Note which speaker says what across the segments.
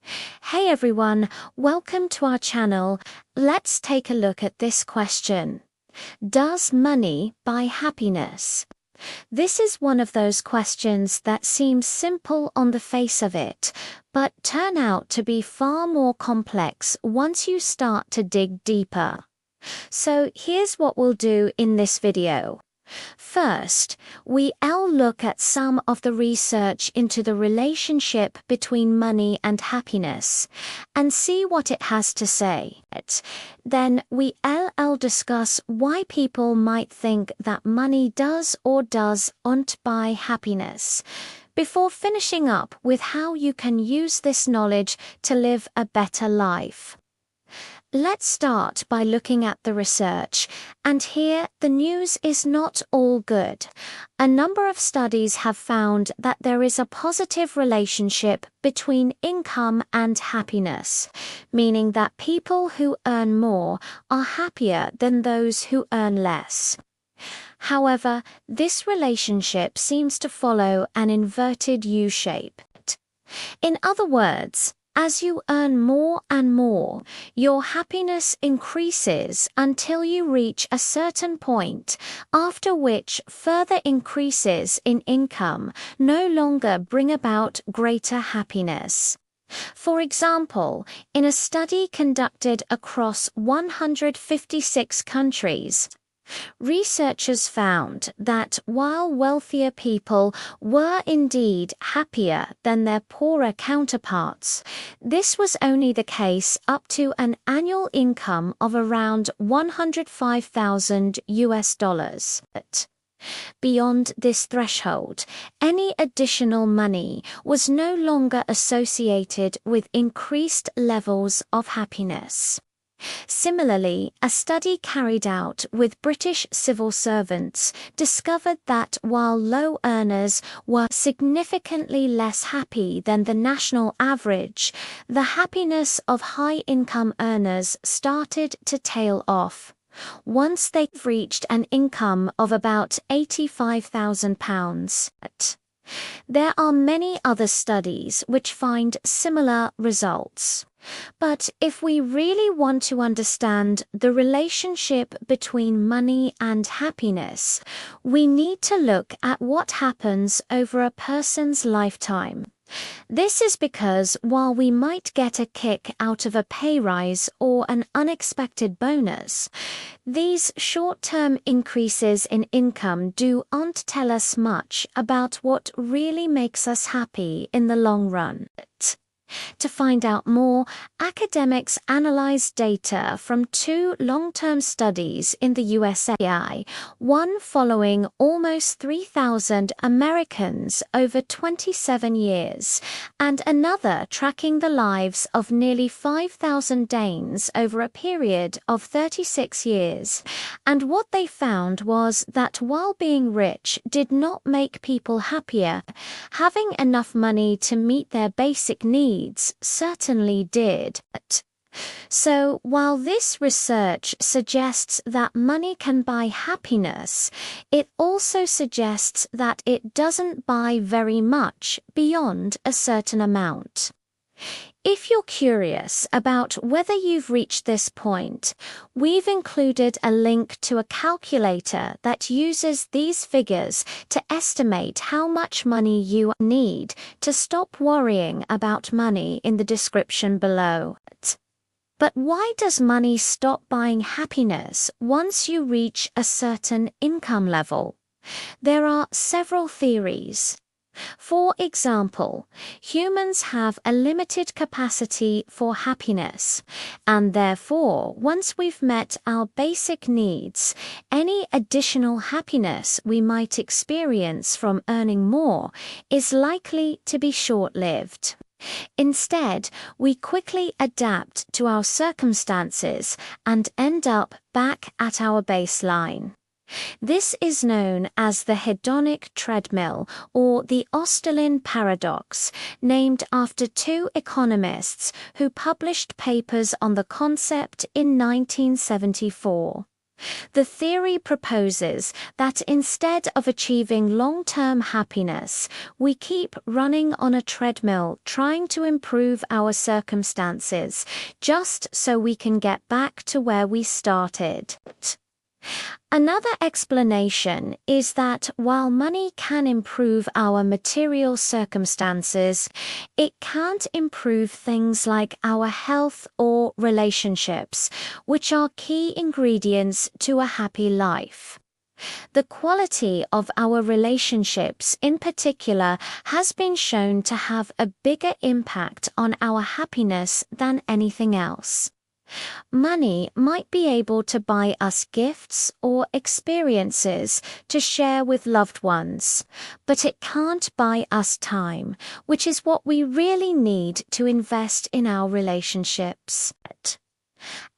Speaker 1: Hey everyone, welcome to our channel. Let's take a look at this question. Does money buy happiness? This is one of those questions that seems simple on the face of it, but turn out to be far more complex once you start to dig deeper. So here's what we'll do in this video. First, we'll look at some of the research into the relationship between money and happiness and see what it has to say. Then we'll discuss why people might think that money does or doesn't buy happiness, before finishing up with how you can use this knowledge to live a better life. Let's start by looking at the research, and here the news is not all good. A number of studies have found that there is a positive relationship between income and happiness, meaning that people who earn more are happier than those who earn less. However, this relationship seems to follow an inverted U shape. In other words, as you earn more and more, your happiness increases until you reach a certain point, after which further increases in income no longer bring about greater happiness. For example, in a study conducted across 156 countries, researchers found that while wealthier people were indeed happier than their poorer counterparts, this was only the case up to an annual income of around $105,000. Beyond this threshold, any additional money was no longer associated with increased levels of happiness. Similarly, a study carried out with British civil servants discovered that while low earners were significantly less happy than the national average, the happiness of high-income earners started to tail off. Once they've reached an income of about £85,000. There are many other studies which find similar results. But if we really want to understand the relationship between money and happiness, we need to look at what happens over a person's lifetime. This is because while we might get a kick out of a pay rise or an unexpected bonus, these short-term increases in income don't tell us much about what really makes us happy in the long run. To find out more, academics analyzed data from two long-term studies in the USA, one following almost 3,000 Americans over 27 years, and another tracking the lives of nearly 5,000 Danes over a period of 36 years. And what they found was that while being rich did not make people happier, having enough money to meet their basic needs certainly did. So, while this research suggests that money can buy happiness, it also suggests that it doesn't buy very much beyond a certain amount. If you're curious about whether you've reached this point, we've included a link to a calculator that uses these figures to estimate how much money you need to stop worrying about money in the description below. But why does money stop buying happiness once you reach a certain income level? There are several theories. For example, humans have a limited capacity for happiness, and therefore, once we've met our basic needs, any additional happiness we might experience from earning more is likely to be short-lived. Instead, we quickly adapt to our circumstances and end up back at our baseline. This is known as the hedonic treadmill or the Osterlin paradox, named after two economists who published papers on the concept in 1974. The theory proposes that instead of achieving long-term happiness, we keep running on a treadmill trying to improve our circumstances just so we can get back to where we started. Another explanation is that while money can improve our material circumstances, it can't improve things like our health or relationships, which are key ingredients to a happy life. The quality of our relationships in particular has been shown to have a bigger impact on our happiness than anything else. Money might be able to buy us gifts or experiences to share with loved ones, but it can't buy us time, which is what we really need to invest in our relationships.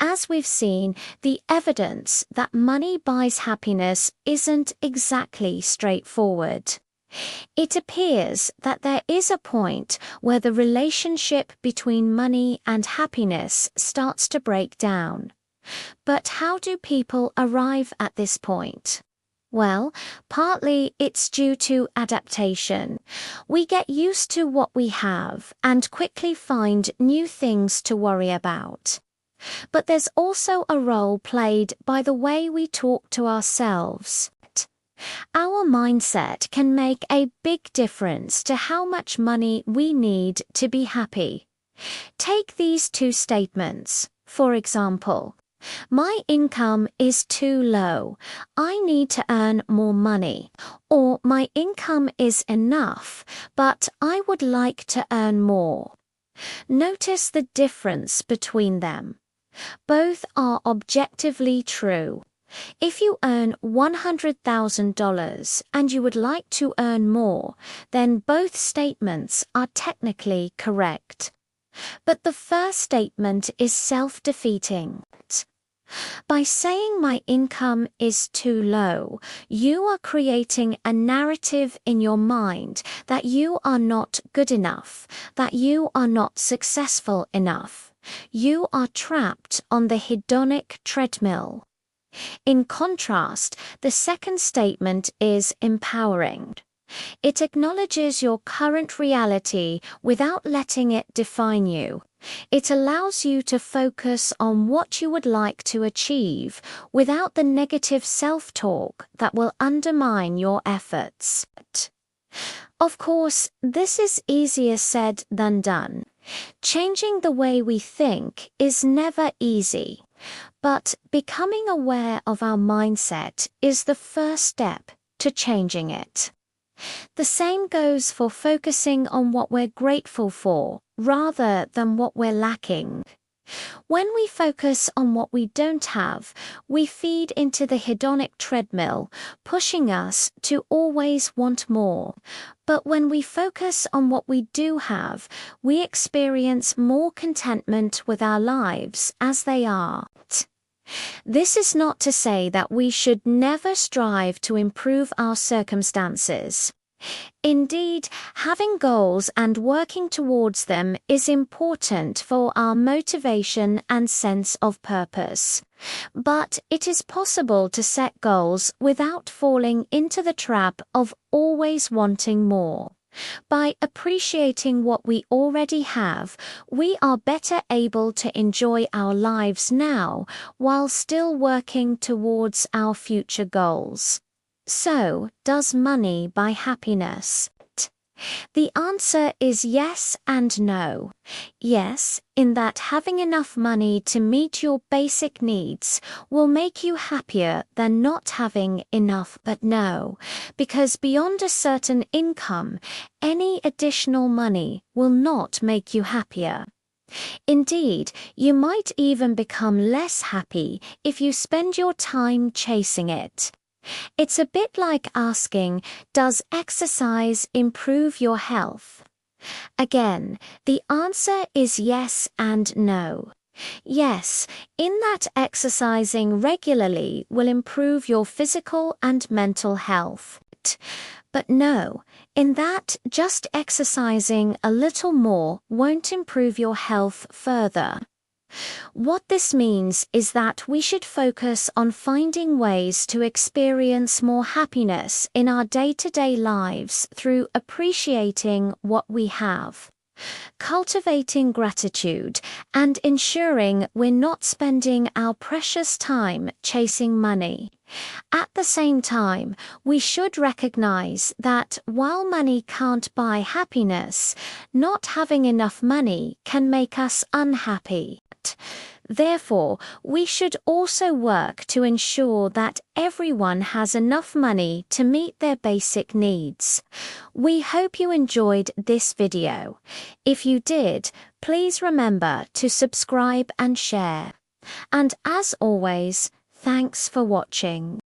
Speaker 1: As we've seen, the evidence that money buys happiness isn't exactly straightforward. It appears that there is a point where the relationship between money and happiness starts to break down. But how do people arrive at this point? Well, partly it's due to adaptation. We get used to what we have and quickly find new things to worry about. But there's also a role played by the way we talk to ourselves. Our mindset can make a big difference to how much money we need to be happy. Take these two statements. For example, my income is too low. I need to earn more money. Or my income is enough, but I would like to earn more. Notice the difference between them. Both are objectively true. If you earn $100,000 and you would like to earn more, then both statements are technically correct. But the first statement is self-defeating. By saying my income is too low, you are creating a narrative in your mind that you are not good enough, that you are not successful enough. You are trapped on the hedonic treadmill. In contrast, the second statement is empowering. It acknowledges your current reality without letting it define you. It allows you to focus on what you would like to achieve without the negative self-talk that will undermine your efforts. Of course, this is easier said than done. Changing the way we think is never easy. But becoming aware of our mindset is the first step to changing it. The same goes for focusing on what we're grateful for rather than what we're lacking. When we focus on what we don't have, we feed into the hedonic treadmill, pushing us to always want more. But when we focus on what we do have, we experience more contentment with our lives as they are. This is not to say that we should never strive to improve our circumstances. Indeed, having goals and working towards them is important for our motivation and sense of purpose. But it is possible to set goals without falling into the trap of always wanting more. By appreciating what we already have, we are better able to enjoy our lives now while still working towards our future goals. So, does money buy happiness? The answer is yes and no. Yes, in that having enough money to meet your basic needs will make you happier than not having enough, but no, because beyond a certain income, any additional money will not make you happier. Indeed, you might even become less happy if you spend your time chasing it. It's a bit like asking, does exercise improve your health? Again, the answer is yes and no. Yes, in that exercising regularly will improve your physical and mental health. But no, in that just exercising a little more won't improve your health further. What this means is that we should focus on finding ways to experience more happiness in our day-to-day lives through appreciating what we have, cultivating gratitude, and ensuring we're not spending our precious time chasing money. At the same time, we should recognize that while money can't buy happiness, not having enough money can make us unhappy. Therefore, we should also work to ensure that everyone has enough money to meet their basic needs. We hope you enjoyed this video. If you did, please remember to subscribe and share. And as always, thanks for watching.